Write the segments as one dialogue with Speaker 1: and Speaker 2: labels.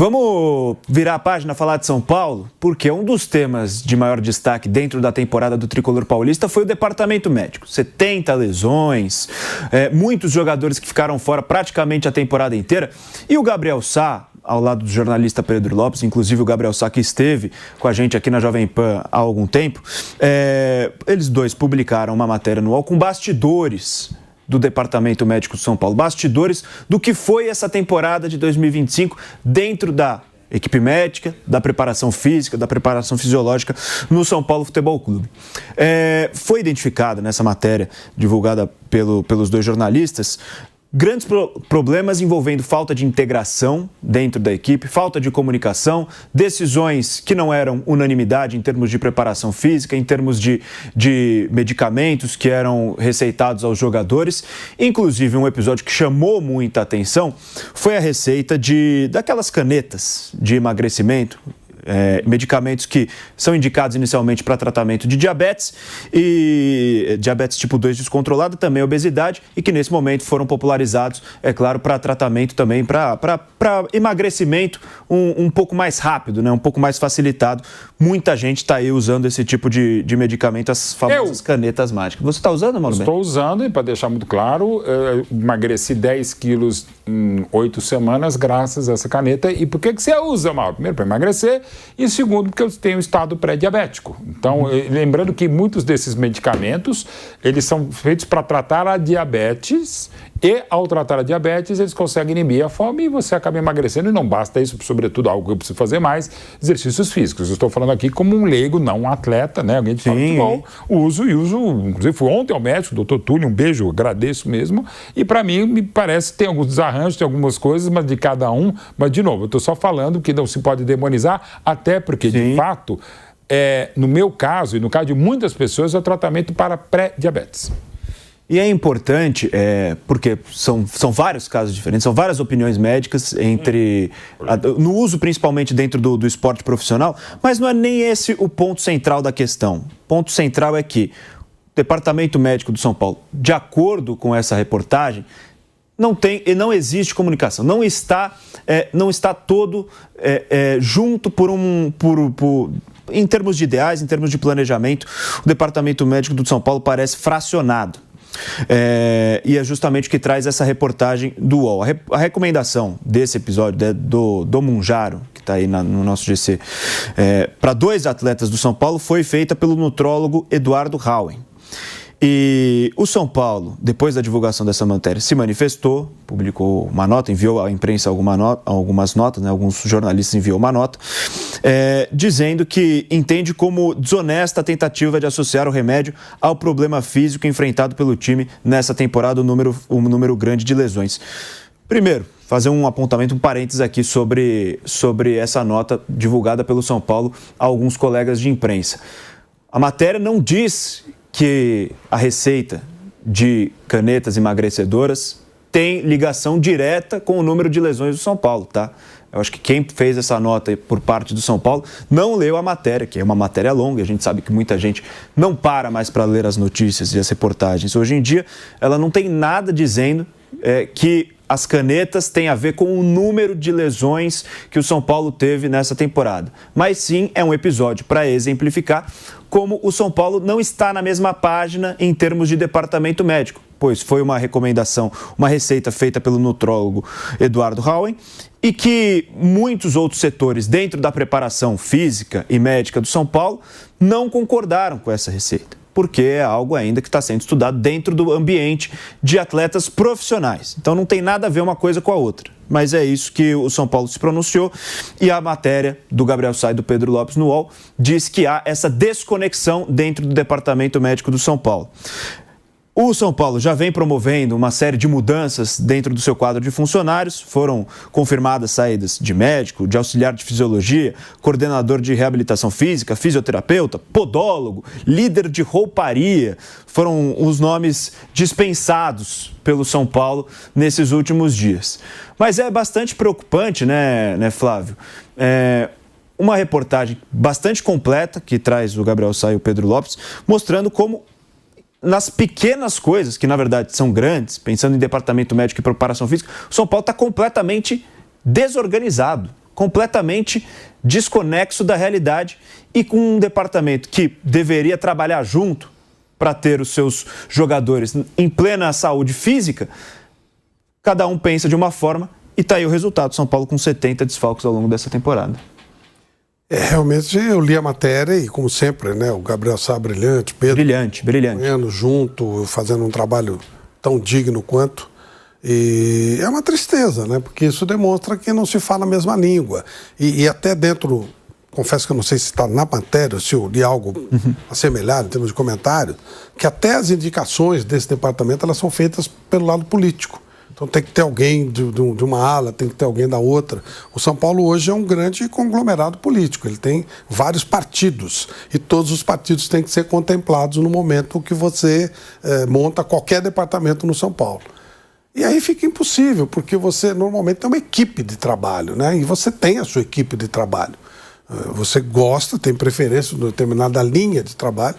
Speaker 1: Vamos virar a página, falar de São Paulo, porque um dos temas de maior destaque dentro da temporada do Tricolor Paulista foi o departamento médico. 70 lesões, muitos jogadores que ficaram fora praticamente a temporada inteira. E o Gabriel Sá, ao lado do jornalista Pedro Lopes, inclusive o Gabriel Sá, que esteve com a gente aqui na Jovem Pan há algum tempo, eles dois publicaram uma matéria no UOL com bastidores do Departamento Médico de São Paulo, bastidores do que foi essa temporada de 2025 dentro da equipe médica, da preparação física, da preparação fisiológica no São Paulo Futebol Clube. Foi identificado nessa matéria divulgada pelos dois jornalistas grandes problemas envolvendo falta de integração dentro da equipe, falta de comunicação, decisões que não eram unanimidade em termos de preparação física, em termos de medicamentos que eram receitados aos jogadores. Inclusive, um episódio que chamou muita atenção foi a receita daquelas canetas de emagrecimento, medicamentos que são indicados inicialmente para tratamento de diabetes e diabetes tipo 2 descontrolada, também obesidade, e que nesse momento foram popularizados, é claro, para tratamento também, para emagrecimento um pouco mais rápido, né? Um pouco mais facilitado. Muita gente está aí usando esse tipo de medicamento, as famosas canetas mágicas. Você está usando, Mauro?
Speaker 2: Estou usando, e para deixar muito claro, emagreci 10 quilos em 8 semanas graças a essa caneta. E por que você usa, Mauro? Primeiro, para emagrecer, e segundo, porque eu tenho estado pré-diabético. Então, lembrando que muitos desses medicamentos, eles são feitos para tratar a diabetes, e ao tratar a diabetes, eles conseguem inibir a fome e você acaba emagrecendo. E não basta isso, sobretudo, algo que eu preciso fazer mais, exercícios físicos. Eu estou falando aqui como um leigo, não um atleta, né? Alguém de futebol, uso, inclusive fui ontem ao médico, doutor Túlio, um beijo, agradeço mesmo. E para mim, me parece que tem alguns desarranjos, tem algumas coisas, mas de cada um. Mas, de novo, eu estou só falando que não se pode demonizar, até porque, de fato, no meu caso, e no caso de muitas pessoas, é o tratamento para pré-diabetes.
Speaker 1: E é importante, porque são vários casos diferentes, são várias opiniões médicas no uso principalmente dentro do esporte profissional, mas não é nem esse o ponto central da questão. O ponto central é que o Departamento Médico do São Paulo, de acordo com essa reportagem, não existe comunicação, não está todo junto em termos de ideais, em termos de planejamento. O Departamento Médico do São Paulo parece fracionado. E é justamente o que traz essa reportagem do UOL. A recomendação desse episódio do Munjaro, que está aí no nosso GC, para 2 atletas do São Paulo, foi feita pelo nutrólogo Eduardo Hauen. E o São Paulo, depois da divulgação dessa matéria, se manifestou, publicou uma nota, enviou à imprensa algumas notas, né? Alguns jornalistas enviou uma nota, dizendo que entende como desonesta a tentativa de associar o remédio ao problema físico enfrentado pelo time nessa temporada, um número grande de lesões. Primeiro, fazer um apontamento, um parênteses aqui sobre essa nota divulgada pelo São Paulo a alguns colegas de imprensa. A matéria não diz que a receita de canetas emagrecedoras tem ligação direta com o número de lesões do São Paulo, tá? Eu acho que quem fez essa nota por parte do São Paulo não leu a matéria, que é uma matéria longa, a gente sabe que muita gente não para mais para ler as notícias e as reportagens. Hoje em dia, ela não tem nada dizendo que as canetas têm a ver com o número de lesões que o São Paulo teve nessa temporada. Mas sim, é um episódio para exemplificar como o São Paulo não está na mesma página em termos de departamento médico, pois foi uma recomendação, uma receita feita pelo nutrólogo Eduardo Hauen, e que muitos outros setores dentro da preparação física e médica do São Paulo não concordaram com essa receita, porque é algo ainda que está sendo estudado dentro do ambiente de atletas profissionais. Então não tem nada a ver uma coisa com a outra. Mas é isso que o São Paulo se pronunciou, e a matéria do Gabriel Sá e do Pedro Lopes no UOL diz que há essa desconexão dentro do Departamento Médico do São Paulo. O São Paulo já vem promovendo uma série de mudanças dentro do seu quadro de funcionários. Foram confirmadas saídas de médico, de auxiliar de fisiologia, coordenador de reabilitação física, fisioterapeuta, podólogo, líder de rouparia. Foram os nomes dispensados pelo São Paulo nesses últimos dias. Mas é bastante preocupante, né, Flávio? Uma reportagem bastante completa que traz o Gabriel Sá e o Pedro Lopes, mostrando como nas pequenas coisas, que na verdade são grandes, pensando em departamento médico e preparação física, o São Paulo está completamente desorganizado. completamente desconexo da realidade e com um departamento que deveria trabalhar junto para ter os seus jogadores em plena saúde física, cada um pensa de uma forma e está aí o resultado. São Paulo com 70 desfalques ao longo dessa temporada.
Speaker 3: Realmente eu li a matéria e, como sempre, né, o Gabriel Sá brilhante, Pedro
Speaker 1: brilhante.
Speaker 3: Junto, fazendo um trabalho tão digno quanto. E é uma tristeza, né, porque isso demonstra que não se fala a mesma língua. E até dentro, confesso que eu não sei se está na matéria, se eu li algo assemelhado em termos de comentário, que até as indicações desse departamento elas são feitas pelo lado político. Então tem que ter alguém de uma ala, tem que ter alguém da outra. O São Paulo hoje é um grande conglomerado político, ele tem vários partidos e todos os partidos têm que ser contemplados no momento que você monta qualquer departamento no São Paulo. E aí fica impossível, porque você normalmente tem uma equipe de trabalho, né? E você tem a sua equipe de trabalho. Você gosta, tem preferência de determinada linha de trabalho.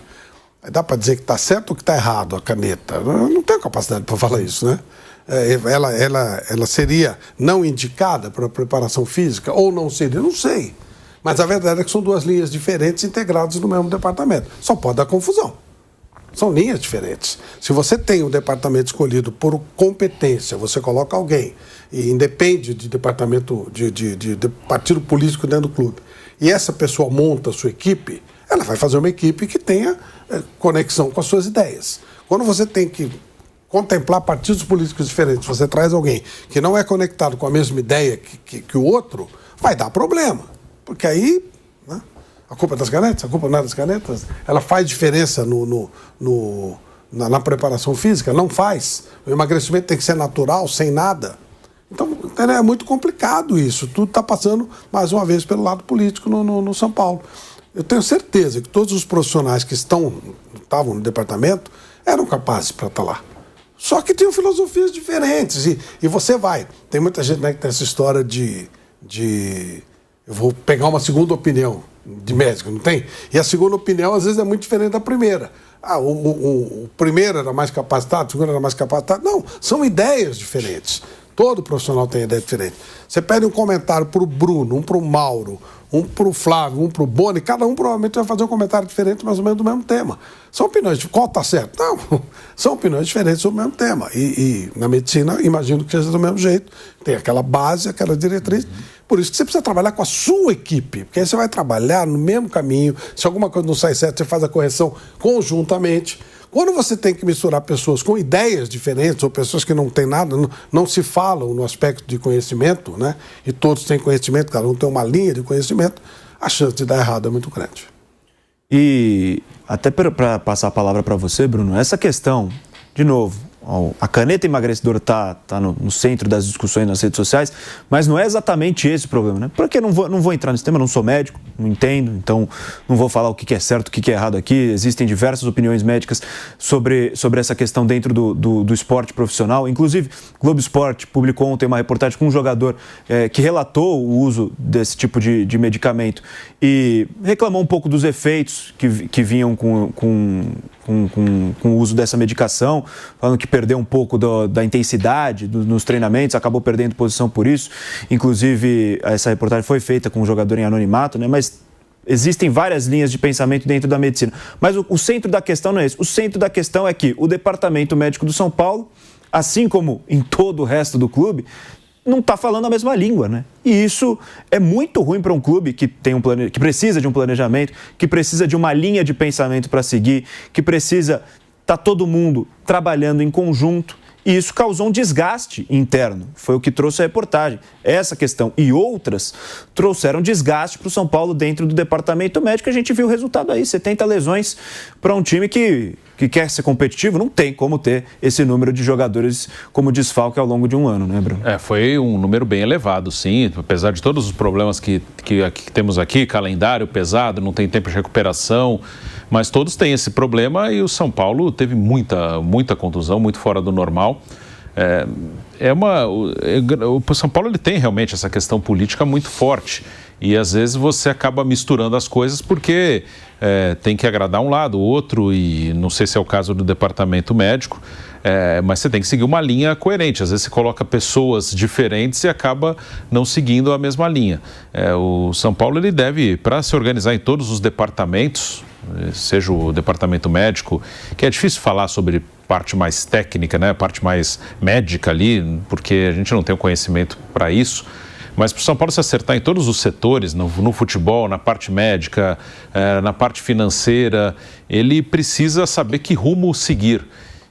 Speaker 3: Aí dá para dizer que está certo ou que está errado a caneta? Eu não tenho capacidade para falar isso, né? Ela seria não indicada para preparação física ou não seria? Não sei. Mas a verdade é que são duas linhas diferentes integradas no mesmo departamento. Só pode dar confusão. São linhas diferentes. Se você tem um departamento escolhido por competência, você coloca alguém e independe de departamento, de partido político dentro do clube, e essa pessoa monta a sua equipe, ela vai fazer uma equipe que tenha conexão com as suas ideias. Quando você tem que contemplar partidos políticos diferentes, você traz alguém que não é conectado com a mesma ideia que o outro, vai dar problema. Porque aí, né, a culpa é das canetas, a culpa não é das canetas, ela faz diferença na preparação física? Não faz. O emagrecimento tem que ser natural, sem nada. Então, é muito complicado isso. Tudo está passando, mais uma vez, pelo lado político no São Paulo. Eu tenho certeza que todos os profissionais que estavam no departamento eram capazes para estar lá. Só que tinham filosofias diferentes. E você vai. Tem muita gente, né, que tem essa história de eu vou pegar uma segunda opinião de médico, não tem? E a segunda opinião, às vezes, é muito diferente da primeira. O primeiro era mais capacitado, o segundo era mais capacitado. Não, são ideias diferentes. Todo profissional tem ideia diferente. Você pede um comentário para o Bruno, um para o Mauro, um para o Flávio, um para o Boni, cada um provavelmente vai fazer um comentário diferente, mais ou menos do mesmo tema. São opiniões, qual está certo? Não, são opiniões diferentes sobre o mesmo tema. E na medicina, imagino que seja do mesmo jeito. Tem aquela base, aquela diretriz. Por isso que você precisa trabalhar com a sua equipe, porque aí você vai trabalhar no mesmo caminho. Se alguma coisa não sai certo, você faz a correção conjuntamente. Quando você tem que misturar pessoas com ideias diferentes ou pessoas que não têm nada, não se falam no aspecto de conhecimento, né? E todos têm conhecimento, cada um tem uma linha de conhecimento, a chance de dar errado é muito grande.
Speaker 1: E até para passar a palavra para você, Bruno, essa questão, de novo, a caneta emagrecedora está no centro das discussões nas redes sociais, mas não é exatamente esse o problema, né? Porque não vou entrar nesse tema, não sou médico, não entendo, então não vou falar o que é certo, o que é errado aqui. Existem diversas opiniões médicas sobre essa questão dentro do esporte profissional. Inclusive, Globo Esporte publicou ontem uma reportagem com um jogador que relatou o uso desse tipo de medicamento e reclamou um pouco dos efeitos que vinham com o uso dessa medicação, falando que perdeu um pouco da intensidade nos treinamentos, acabou perdendo posição por isso. Inclusive, essa reportagem foi feita com um jogador em anonimato, né? Mas existem várias linhas de pensamento dentro da medicina. Mas o centro da questão não é esse. O centro da questão é que o Departamento Médico do São Paulo, assim como em todo o resto do clube, não está falando a mesma língua, né? E isso é muito ruim para um clube que que precisa de um planejamento, que precisa de uma linha de pensamento para seguir, que precisa estar todo mundo trabalhando em conjunto. E isso causou um desgaste interno. Foi o que trouxe a reportagem. Essa questão e outras trouxeram desgaste para o São Paulo dentro do departamento médico. A gente viu o resultado aí, 70 lesões para um time que quer ser competitivo. Não tem como ter esse número de jogadores como desfalque ao longo de um ano, né, Bruno?
Speaker 4: Foi um número bem elevado, sim. Apesar de todos os problemas que temos aqui, calendário pesado, não tem tempo de recuperação, mas todos têm esse problema e o São Paulo teve muita contusão, muito fora do normal. O São Paulo ele tem realmente essa questão política muito forte e às vezes você acaba misturando as coisas porque tem que agradar um lado, o outro, e não sei se é o caso do departamento médico. Mas você tem que seguir uma linha coerente. Às vezes você coloca pessoas diferentes e acaba não seguindo a mesma linha. O São Paulo ele deve, para se organizar em todos os departamentos, seja o departamento médico, que é difícil falar sobre parte mais técnica, né, parte mais médica ali, porque a gente não tem o conhecimento para isso. Mas para o São Paulo se acertar em todos os setores, no futebol, na parte médica, na parte financeira, ele precisa saber que rumo seguir.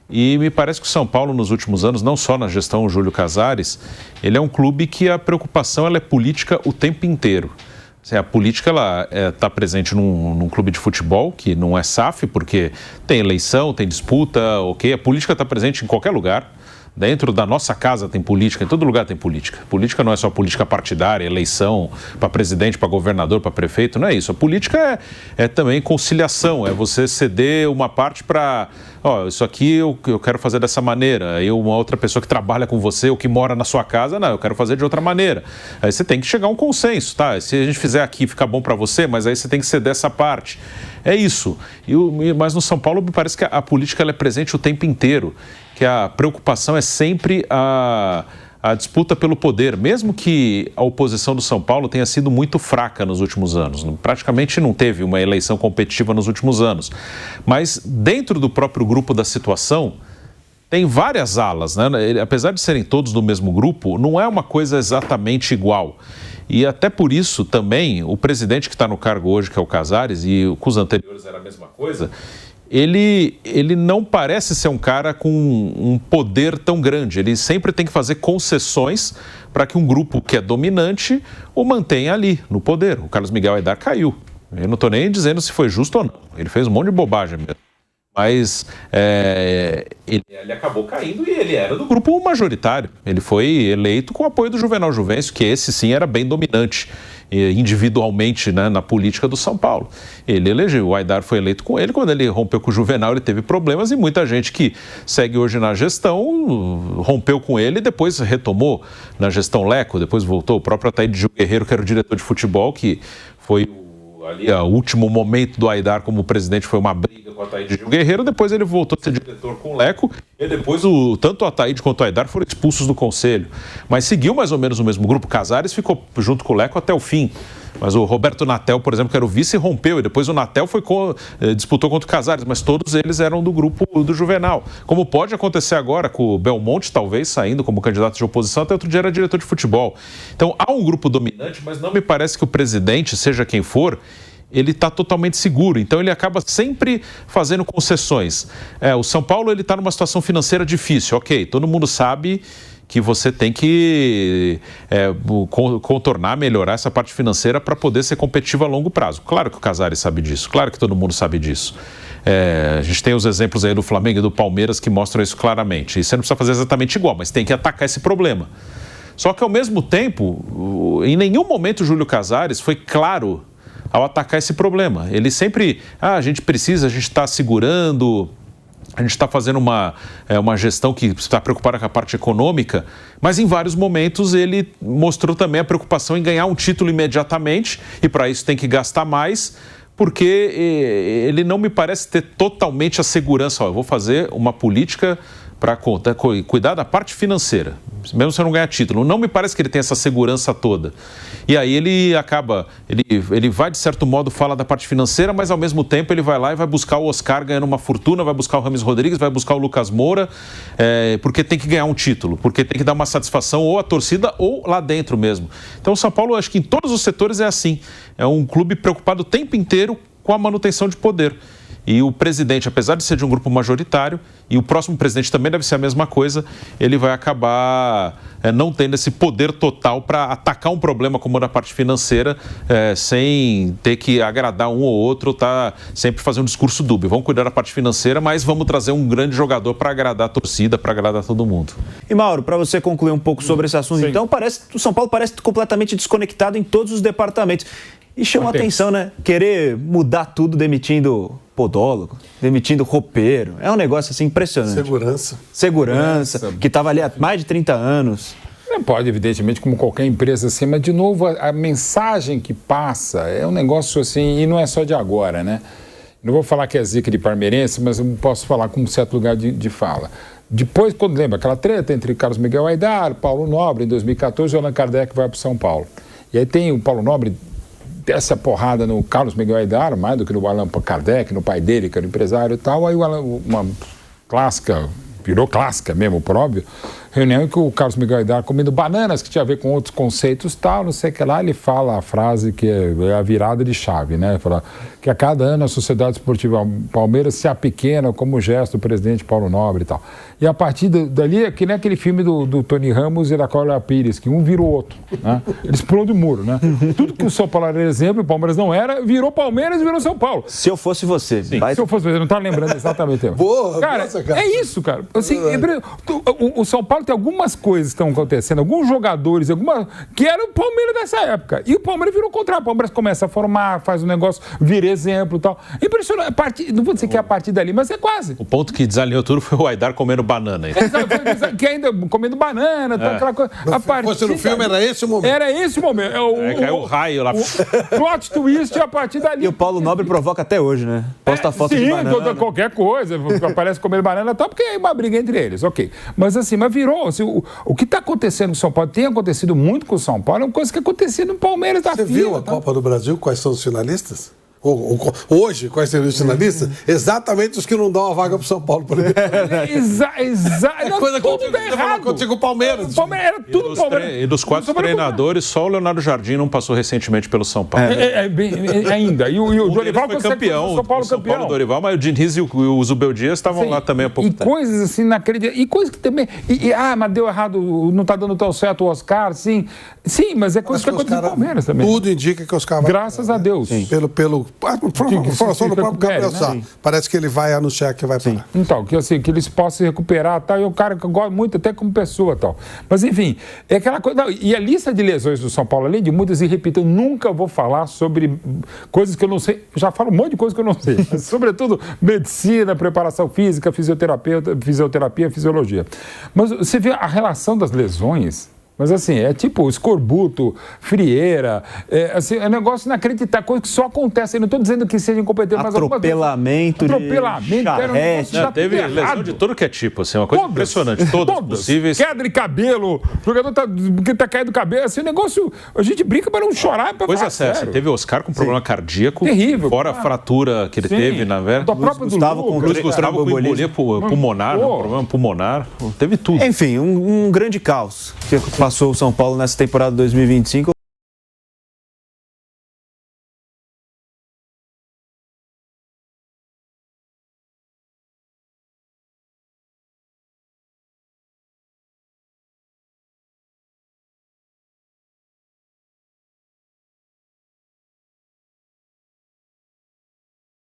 Speaker 4: E me parece que o São Paulo, nos últimos anos, não só na gestão Júlio Casares, ele é um clube que a preocupação ela é política o tempo inteiro. A política está presente num clube de futebol, que não é SAF, porque tem eleição, tem disputa, ok? A política está presente em qualquer lugar. Dentro da nossa casa tem política, em todo lugar tem política. Política não é só política partidária, eleição para presidente, para governador, para prefeito, não é isso. A política é também conciliação, é você ceder uma parte para, isso aqui eu quero fazer dessa maneira. Aí uma outra pessoa que trabalha com você ou que mora na sua casa, não, eu quero fazer de outra maneira. Aí você tem que chegar a um consenso, tá? Se a gente fizer aqui fica bom para você, mas aí você tem que ceder essa parte. É isso. Mas no São Paulo me parece que a política ela é presente o tempo inteiro, que a preocupação é sempre a disputa pelo poder, mesmo que a oposição do São Paulo tenha sido muito fraca nos últimos anos. Praticamente não teve uma eleição competitiva nos últimos anos. Mas dentro do próprio grupo da situação, tem várias alas, né? Apesar de serem todos do mesmo grupo, não é uma coisa exatamente igual. E até por isso também, o presidente que está no cargo hoje, que é o Casares, e com os anteriores era a mesma coisa, ele não parece ser um cara com um poder tão grande. Ele sempre tem que fazer concessões para que um grupo que é dominante o mantenha ali, no poder. O Carlos Miguel Aidar caiu. Eu não estou nem dizendo se foi justo ou não. Ele fez um monte de bobagem mesmo. Mas ele acabou caindo e ele era do grupo majoritário. Ele foi eleito com o apoio do Juvenal Juvencio, que esse sim era bem dominante individualmente, né, na política do São Paulo. Ele elegeu, o Aidar foi eleito com ele. Quando ele rompeu com o Juvenal, ele teve problemas e muita gente que segue hoje na gestão rompeu com ele e depois retomou na gestão Leco, depois voltou. O próprio Ataíde Gil Guerreiro, que era o diretor de futebol, que foi ali o último momento do Aidar como presidente, foi uma briga com o Ataíde Gil Guerreiro, depois ele voltou a ser diretor com o Leco, e depois tanto o Ataíde quanto o Aidar foram expulsos do conselho. Mas seguiu mais ou menos o mesmo grupo. Casares ficou junto com o Leco até o fim. Mas o Roberto Natel, por exemplo, que era o vice, rompeu, e depois o Natel disputou contra o Casares, mas todos eles eram do grupo do Juvenal. Como pode acontecer agora com o Belmonte, talvez, saindo como candidato de oposição, até outro dia era diretor de futebol. Então, há um grupo dominante, mas não me parece que o presidente, seja quem for, ele está totalmente seguro, então ele acaba sempre fazendo concessões. O São Paulo está numa situação financeira difícil, ok, todo mundo sabe que você tem que contornar, melhorar essa parte financeira para poder ser competitivo a longo prazo. Claro que o Casares sabe disso, claro que todo mundo sabe disso. A gente tem os exemplos aí do Flamengo e do Palmeiras que mostram isso claramente. E você não precisa fazer exatamente igual, mas tem que atacar esse problema. Só que, ao mesmo tempo, em nenhum momento o Júlio Casares foi claro ao atacar esse problema. Ele sempre, a gente está segurando, a gente está fazendo uma gestão que está preocupada com a parte econômica, mas em vários momentos ele mostrou também a preocupação em ganhar um título imediatamente, e para isso tem que gastar mais, porque ele não me parece ter totalmente a segurança. Eu vou fazer uma política para cuidar da parte financeira, mesmo se eu não ganhar título. Não me parece que ele tem essa segurança toda. E aí ele vai, de certo modo, falar da parte financeira, mas ao mesmo tempo ele vai lá e vai buscar o Oscar ganhando uma fortuna, vai buscar o Rames Rodrigues, vai buscar o Lucas Moura, porque tem que ganhar um título, porque tem que dar uma satisfação ou à torcida ou lá dentro mesmo. Então o São Paulo, acho que em todos os setores é assim. É um clube preocupado o tempo inteiro com a manutenção de poder. E o presidente, apesar de ser de um grupo majoritário, e o próximo presidente também deve ser a mesma coisa, ele vai acabar não tendo esse poder total para atacar um problema como o da parte financeira, sem ter que agradar um ou outro, tá sempre fazendo um discurso dúbio. Vamos cuidar da parte financeira, mas vamos trazer um grande jogador para agradar a torcida, para agradar todo mundo.
Speaker 1: E Mauro, para você concluir um pouco sobre esse assunto, então, o São Paulo parece completamente desconectado em todos os departamentos. E chama a atenção, né? Querer mudar tudo demitindo podólogo, demitindo roupeiro. É um negócio assim impressionante. Segurança, que estava ali há mais de 30 anos.
Speaker 2: Não pode, evidentemente, como qualquer empresa assim, mas de novo a mensagem que passa é um negócio assim, e não é só de agora, né? Não vou falar que é zica de parmeirense, mas eu posso falar com um certo lugar de fala. Depois, quando lembra aquela treta entre Carlos Miguel Aidar, Paulo Nobre, em 2014, o Allan Kardec vai para São Paulo. E aí tem o Paulo Nobre dessa porrada no Carlos Miguel Aidar, mais do que no Allan Kardec, no pai dele, que era o empresário e tal. Aí uma clássica, virou clássica mesmo, por óbvio, reunião em que o Carlos Miguel Aidar comendo bananas, que tinha a ver com outros conceitos tal, não sei o que lá, ele fala a frase que é a virada de chave, né? Fala que a cada ano a Sociedade Esportiva Palmeiras se apequena como gesto do presidente Paulo Nobre e tal. E a partir dali, é que nem aquele filme do Tony Ramos e da Cláudia Pires, que um vira o outro, né? Eles pulam do muro, né? Tudo que o São Paulo era exemplo, o Palmeiras não era, virou Palmeiras e virou São Paulo.
Speaker 1: Se eu fosse você.
Speaker 2: Se eu fosse você, não tá lembrando exatamente.
Speaker 3: Boa,
Speaker 2: cara,
Speaker 3: nossa, cara,
Speaker 2: é isso, cara. Assim, o São Paulo tem algumas coisas que estão acontecendo, alguns jogadores, que era o Palmeiras dessa época. E o Palmeiras virou o contrário. O Palmeiras começa a formar, faz um negócio, vira exemplo e tal. Impressionante. Não vou dizer que é a partir dali, mas é quase.
Speaker 4: O ponto que desalinhou tudo foi o Aidar comendo banana.
Speaker 2: Que ainda comendo banana, tal, aquela coisa.
Speaker 3: Fosse no filme, era esse o momento.
Speaker 2: Era esse o momento.
Speaker 4: Caiu o raio lá.
Speaker 2: Plot twist a partir dali.
Speaker 1: E o Paulo Nobre provoca até hoje, né? Posta foto de banana.
Speaker 2: Sim, qualquer coisa. Aparece comendo banana e tal, porque é uma briga entre eles, ok. Mas assim, virou. Assim, o que está acontecendo com o São Paulo, tem acontecido muito com o São Paulo, é uma coisa que acontecia no Palmeiras da
Speaker 3: Você viu a Copa do Brasil? Quais são os finalistas? Hoje, quais seriam os finalistas? Exatamente os que não dão a vaga para o São Paulo, por exemplo.
Speaker 2: Coisa tudo dá errado.
Speaker 3: Contigo o Palmeiras.
Speaker 2: Era tudo Palmeiras.
Speaker 4: E dos 4 treinadores, só o Leonardo Jardim não passou recentemente pelo São Paulo.
Speaker 2: Ainda. E o Dorival
Speaker 4: foi campeão.
Speaker 2: São Paulo campeão.
Speaker 4: Paulo Dorival, mas o Diniz e o Zubel Dias estavam lá também há pouco tempo.
Speaker 2: E coisas assim, inacreditáveis. E coisas que também... mas deu errado, não está dando tão certo o Oscar, sim. Sim, mas é coisa que aconteceu no Palmeiras também.
Speaker 3: Tudo indica que o Oscar vai...
Speaker 2: Graças a Deus.
Speaker 3: Pelo informação do próprio Gabriel Sá. Parece que ele vai anunciar que vai parar.
Speaker 2: Então, que eles possam se recuperar, tal, e o cara que eu gosto muito até como pessoa, tal. Mas, enfim, é aquela coisa... Não, e a lista de lesões do São Paulo, além de muitas, e repito, eu nunca vou falar sobre coisas que eu não sei. Eu já falo um monte de coisas que eu não sei. Mas, sobretudo, medicina, preparação física, fisioterapia, fisiologia. Mas você vê a relação das lesões... Mas assim, é tipo escorbuto, frieira, é um negócio inacreditável, coisa que só acontece. Eu não estou dizendo que seja incompetente, mas
Speaker 1: atropelamento,
Speaker 2: era um negócio
Speaker 4: teve lesão de todo que é tipo, assim, uma coisa impressionante. Todas possíveis.
Speaker 2: Queda de cabelo, o jogador tá caindo do cabelo, assim, o negócio, a gente brinca para não chorar, para
Speaker 4: falar sério. Teve o Oscar com problema cardíaco,
Speaker 2: terrível,
Speaker 4: fora a fratura que ele teve, na verdade.
Speaker 1: Luiz Gustavo com
Speaker 4: embolia pulmonar, problema pulmonar, teve tudo.
Speaker 1: Enfim, um grande caos que passou o São Paulo nessa temporada 2025.